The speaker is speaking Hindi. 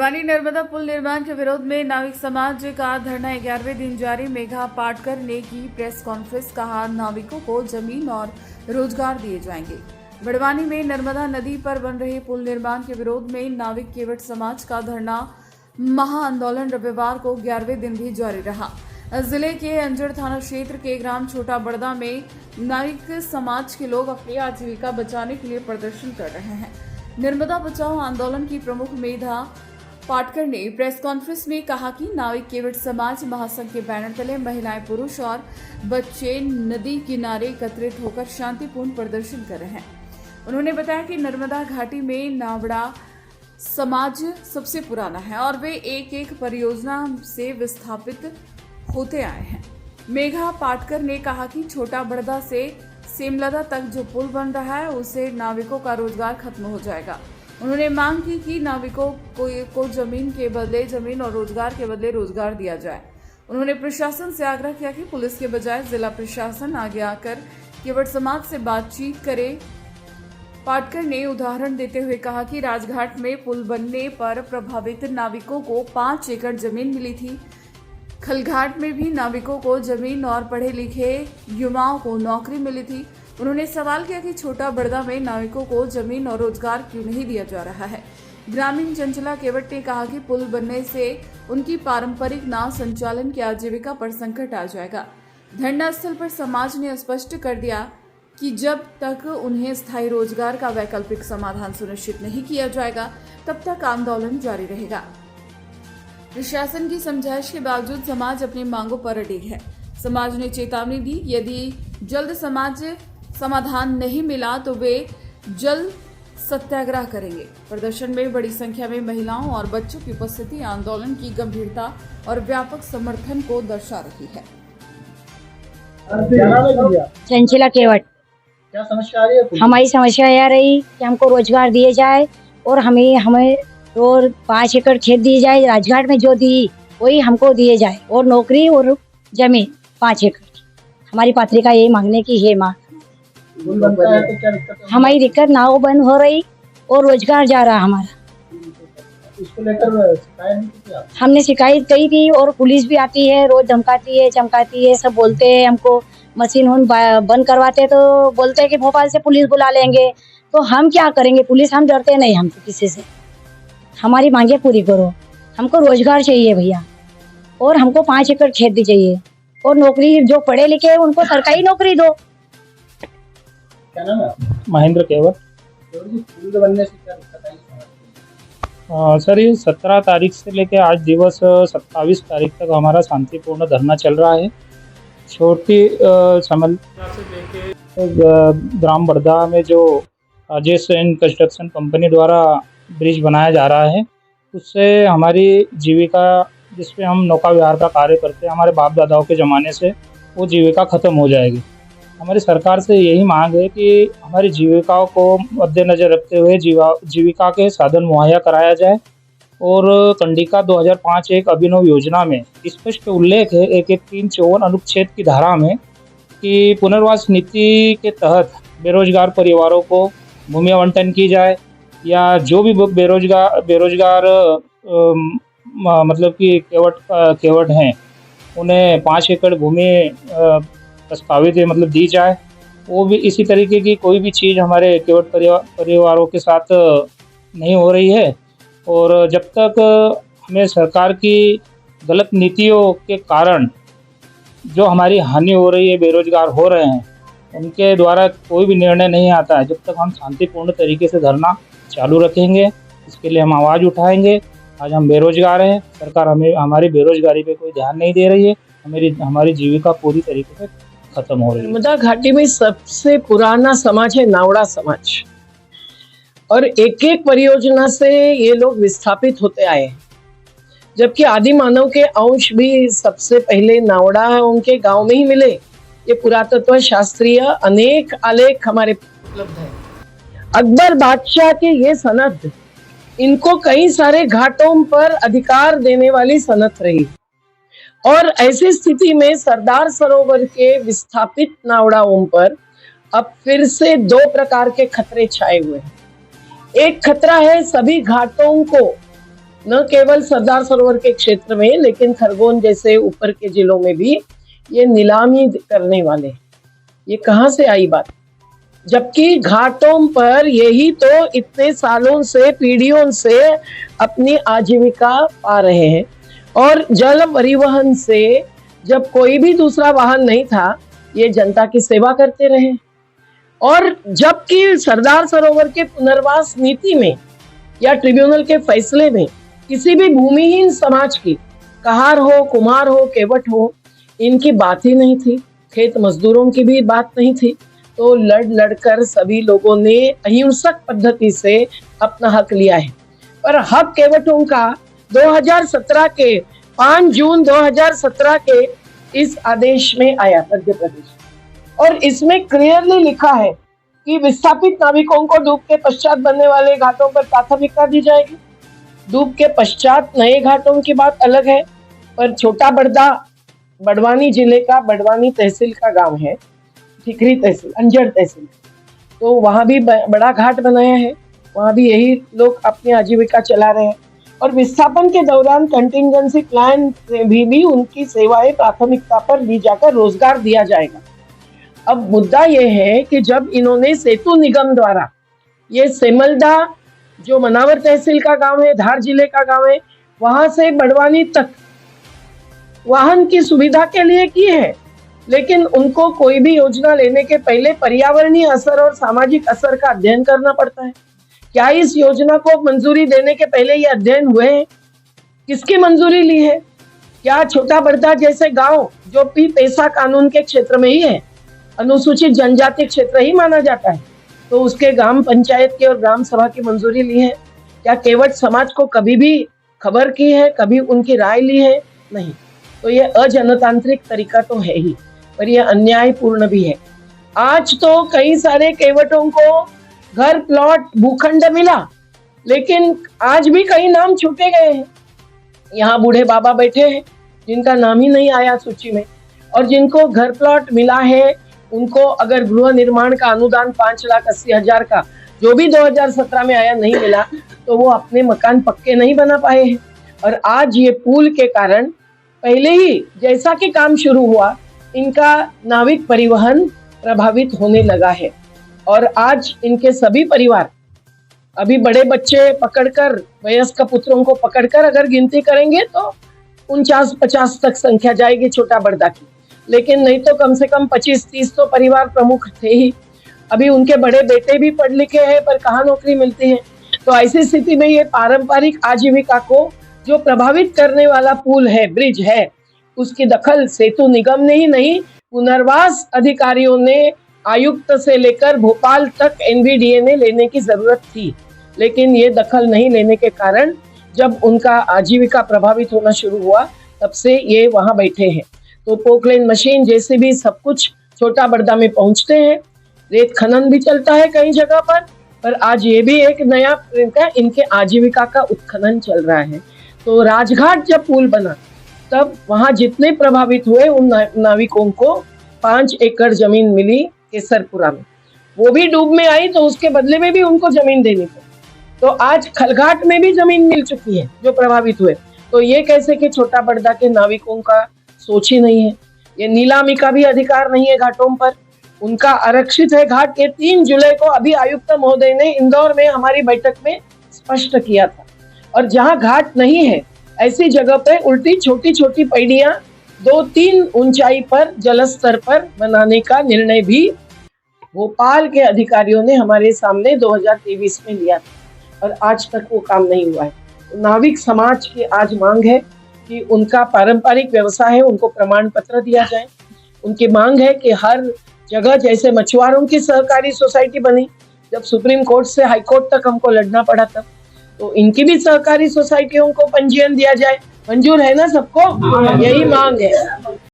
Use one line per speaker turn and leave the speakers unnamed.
बड़वानी नर्मदा पुल निर्माण के विरोध में नाविक समाज का धरना 11वें दिन जारी। मेघा पाटकर ने की प्रेस कॉन्फ्रेंस, कहा नाविकों को जमीन और रोजगार दिए जाएंगे। बड़वानी में नर्मदा नदी पर बन रहे पुल निर्माण के विरोध में नाविक केवट समाज का धरना महाआंदोलन रविवार को 11वें दिन भी जारी रहा। जिले के अंजड़ थाना क्षेत्र के ग्राम छोटा बड़दा में नाविक समाज के लोग अपनी आजीविका बचाने के लिए प्रदर्शन कर रहे हैं। नर्मदा बचाओ आंदोलन की प्रमुख मेघा पाटकर ने प्रेस कॉन्फ्रेंस में कहा कि नाविक केवट समाज महासंघ के बैनर तले महिलाएं, पुरुष और बच्चे नदी किनारे एकत्रित होकर शांतिपूर्ण प्रदर्शन कर रहे हैं। उन्होंने बताया कि नर्मदा घाटी में नावड़ा समाज सबसे पुराना है और वे एक परियोजना से विस्थापित होते आए हैं। मेघा पाटकर ने कहा कि छोटा बड़दा से सेमलदा तक जो पुल बन रहा है उससे नाविकों का रोजगार खत्म हो जाएगा। उन्होंने मांग की कि नाविकों को जमीन के बदले जमीन और रोजगार के बदले रोजगार दिया जाए। उन्होंने प्रशासन से आग्रह किया कि पुलिस के बजाय जिला प्रशासन आगे आकर केवट समाज से बातचीत करे। पाटकर ने उदाहरण देते हुए कहा कि राजघाट में पुल बनने पर प्रभावित नाविकों को 5 एकड़ जमीन मिली थी। खलघाट में भी नाविकों को जमीन और पढ़े लिखे युवाओं को नौकरी मिली थी। उन्होंने सवाल किया कि छोटा बड़दा में नाविकों को जमीन और रोजगार क्यों नहीं दिया जा रहा है। ग्रामीण चंचला केवट ने कहा कि पुल बनने से उनकी पारंपरिक नाव संचालन की आजीविका पर संकट आ जाएगा। धरना स्थल पर समाज ने स्पष्ट कर दिया कि जब तक उन्हें स्थायी रोजगार का वैकल्पिक समाधान सुनिश्चित नहीं किया जाएगा तब तक आंदोलन जारी रहेगा। प्रशासन की समझाइश के बावजूद समाज अपनी मांगों पर अडिग है। समाज ने चेतावनी दी, यदि जल्द समाधान नहीं मिला तो वे जल सत्याग्रह करेंगे। प्रदर्शन में बड़ी संख्या में महिलाओं और बच्चों की उपस्थिति आंदोलन की गंभीरता और व्यापक समर्थन को दर्शा रही है।
चंचला केवट,
क्या समस्या आ रही है?
हमारी समस्या यह रही कि हमको रोजगार दिए जाए और हमें और 5 एकड़ खेत दिए जाए। राजघाट में जो दी वही हमको दिए जाए और नौकरी और जमीन 5 एकड़। हमारी पात्री का यही मांगने की है मांग।
बनता है तो क्या दिक्कत है?
हमारी दिक्कत नाव बंद हो रही और रोजगार जा रहा हमारा।
इसको लेकर शिकायत नहीं की आप?
हमने शिकायत की थी और पुलिस भी आती है, रोज धमकाती है, चमकाती है, सब बोलते हैं हमको। मशीन बंद करवाते तो बोलते हैं कि भोपाल से पुलिस बुला लेंगे। तो हम क्या करेंगे? पुलिस, हम डरते नहीं, हम तो किसी से। हमारी मांगे पूरी करो। हमको रोजगार चाहिए भैया और हमको 5 एकड़ खेत भी चाहिए और नौकरी, जो पढ़े लिखे हैं उनको सरकारी नौकरी दो।
क्या नाम है?
महेंद्र केवट।
पुल बनने से क्या दिक्कत आई?
सर, ये 17 तारीख से लेकर आज दिवस 27 तारीख तक हमारा शांतिपूर्ण धरना चल रहा है। छोटी समलदा से लेके ग्राम बड़दा में जो राजेश एंड कंस्ट्रक्शन कंपनी द्वारा ब्रिज बनाया जा रहा है, उससे हमारी जीविका, जिसपे हम नौका विहार का कार्य करते हैं, हमारे बाप दादाओं के ज़माने से वो जीविका ख़त्म हो जाएगी। हमारी सरकार से यही मांग है कि हमारी जीविकाओं को मद्देनजर रखते हुए जीविका के साधन मुहैया कराया जाए। और कंडिका 2005 एक अभिनव योजना में स्पष्ट उल्लेख है 11354 अनुच्छेद की धारा में कि पुनर्वास नीति के तहत बेरोजगार परिवारों को भूमि आवंटन की जाए, या जो भी बेरोजगार मतलब कि केवट हैं उन्हें 5 एकड़ भूमि प्रस्तावित है, मतलब दी जाए। वो भी इसी तरीके की कोई भी चीज़ हमारे केवट परिवारों के साथ नहीं हो रही है। और जब तक हमें सरकार की गलत नीतियों के कारण जो हमारी हानि हो रही है, बेरोजगार हो रहे हैं, उनके द्वारा कोई भी निर्णय नहीं आता है, जब तक हम शांतिपूर्ण तरीके से धरना चालू रखेंगे। इसके लिए हम आवाज़ उठाएंगे। आज हम बेरोजगार हैं, सरकार हमारी बेरोजगारी पे कोई ध्यान नहीं दे रही है, हमारी जीविका पूरी तरीके से खत्म हो रही है।
नर्मदा घाटी में सबसे पुराना समाज है नावड़ा समाज और एक परियोजना से ये लोग विस्थापित होते आए हैं, जबकि आदि मानव के अंश भी सबसे पहले नावड़ा उनके गांव में ही मिले। ये पुरातत्व शास्त्रीय अनेक आलेख हमारे उपलब्ध है। अकबर बादशाह के ये सनद, इनको कई सारे घाटों पर अधिकार देने वाली सनद रही। और ऐसी स्थिति में सरदार सरोवर के विस्थापित नावड़ाओं पर अब फिर से 2 प्रकार के खतरे छाए हुए हैं। एक खतरा है सभी घाटों को न केवल सरदार सरोवर के क्षेत्र में लेकिन खरगोन जैसे ऊपर के जिलों में भी ये नीलामी करने वाले। ये कहाँ से आई बात? जबकि घाटों पर यही तो इतने सालों से, पीढ़ियों से अपनी आजीविका पा रहे हैं। और जल परिवहन से जब कोई भी दूसरा वाहन नहीं था, ये जनता की सेवा करते रहे। और जबकि सरदार सरोवर के पुनर्वास नीति में या ट्रिब्यूनल के फैसले में किसी भी भूमिहीन समाज की, कहार हो, कुम्हार हो, केवट हो, इनकी बात ही नहीं थी। खेत मजदूरों की भी बात नहीं थी। तो लड़कर सभी लोगों ने अहिंसक पद्धति से अपना हक लिया है। पर हक केवटों का 2017 के 5 जून 2017 के इस आदेश में आया मध्य प्रदेश, और इसमें क्लियरली लिखा है कि विस्थापित नाविकों को डूब के पश्चात बनने वाले घाटों पर प्राथमिकता दी जाएगी। डूब के पश्चात नए घाटों की बात अलग है, पर छोटा बड़दा बड़वानी जिले का बड़वानी तहसील का गांव है, ठिकरी तहसील, अंजड़ तहसील, तो वहां भी बड़ा घाट बनाया है। वहां भी यही लोग अपनी आजीविका चला रहे हैं। और विस्थापन के दौरान कंटिंजेंसी प्लान में भी उनकी सेवाएं प्राथमिकता पर ली जाकर रोजगार दिया जाएगा। अब मुद्दा यह है कि जब इन्होंने सेतु निगम द्वारा ये सेमलदा, जो मनावर तहसील का गांव है, धार जिले का गांव है, वहां से बड़वानी तक वाहन की सुविधा के लिए की है, लेकिन उनको कोई भी योजना लेने के पहले पर्यावरणीय असर और सामाजिक असर का अध्ययन करना पड़ता है। क्या इस योजना को मंजूरी देने के पहले ये अध्ययन हुए हैं? किसकी मंजूरी ली है? क्या छोटा बड़दा जैसे गांव जो भी पेशा कानून के क्षेत्र में ही है, अनुसूचित जनजाति क्षेत्र ही माना जाता है, तो उसके ग्राम पंचायत की और ग्राम सभा की मंजूरी ली है? क्या केवट समाज को कभी भी खबर की है, कभी उनकी राय ली है? नहीं। तो ये अजनतांत्रिक तरीका तो है ही, पर यह अन्यायपूर्ण भी है। आज तो कई सारे केवटों को घर, प्लॉट, भूखंड मिला, लेकिन आज भी कई नाम छूटे गए हैं। यहाँ बूढ़े बाबा बैठे हैं जिनका नाम ही नहीं आया सूची में, और जिनको घर प्लॉट मिला है उनको अगर गृह निर्माण का अनुदान 5,80,000 का जो भी 2017 में आया नहीं मिला, तो वो अपने मकान पक्के नहीं बना पाए हैं। और आज ये पुल के कारण पहले ही जैसा कि काम शुरू हुआ, इनका नाविक परिवहन प्रभावित होने लगा है। और आज इनके सभी परिवार, अभी बड़े बच्चे पकड़कर, वयस्क पुत्रों को पकड़कर अगर गिनती करेंगे तो 49-50 तक संख्या जाएगी छोटा बड़दा की, लेकिन नहीं तो कम से कम 25-30 तो परिवार प्रमुख थे ही। अभी उनके बड़े बेटे भी पढ़ लिखे हैं, पर कहाँ नौकरी मिलती है? तो ऐसी स्थिति में ये पारंपरिक आजीविका को जो प्रभावित करने वाला पुल है, ब्रिज है, उसकी दखल सेतु निगम ने ही नहीं, पुनर्वास अधिकारियों ने, आयुक्त से लेकर भोपाल तक एनवीडीए ने लेने की जरूरत थी। लेकिन ये दखल नहीं लेने के कारण जब उनका आजीविका प्रभावित होना शुरू हुआ, तब से ये वहां बैठे हैं। तो पोकलेन मशीन जैसे भी सब कुछ छोटा बड़दा में पहुंचते हैं। रेत खनन भी चलता है कई जगह पर आज ये भी एक नया इनके आजीविका का उत्खनन चल रहा है। तो राजघाट जब पुल बना, तब वहां जितने प्रभावित हुए उन नाविकों को 5 एकड़ जमीन मिली केसरपुरा में। वो भी डूब में आई, तो उसके बदले में भी उनको जमीन देनी पड़ी। तो आज खलघाट में भी जमीन मिल चुकी है जो प्रभावित हुए। तो ये कैसे कि छोटा बड़दा के नाविकों का सोच ही नहीं है। ये नीलामी का भी अधिकार नहीं है घाटों पर, उनका आरक्षित है घाट। ये 3 जुलाई को अभी आयुक्त महोदय ने इंदौर में हमारी बैठक में स्पष्ट किया था। और जहाँ घाट नहीं है, ऐसी जगह पे उल्टी छोटी छोटी पैड़ियां 2-3 ऊंचाई पर जलस्तर पर बनाने का निर्णय भी भोपाल के अधिकारियों ने हमारे सामने 2023 में लिया था, और आज तक वो काम नहीं हुआ है। तो नाविक समाज की आज मांग है कि उनका पारंपरिक व्यवसाय है, उनको प्रमाण पत्र दिया जाए। उनकी मांग है कि हर जगह जैसे मछुआरों की सहकारी सोसाइटी बनी, जब सुप्रीम कोर्ट से हाई कोर्ट तक हमको लड़ना पड़ा तब, तो इनकी भी सहकारी सोसाइटियों को पंजीयन दिया जाए। मंजूर है ना सबको? यही मांग है।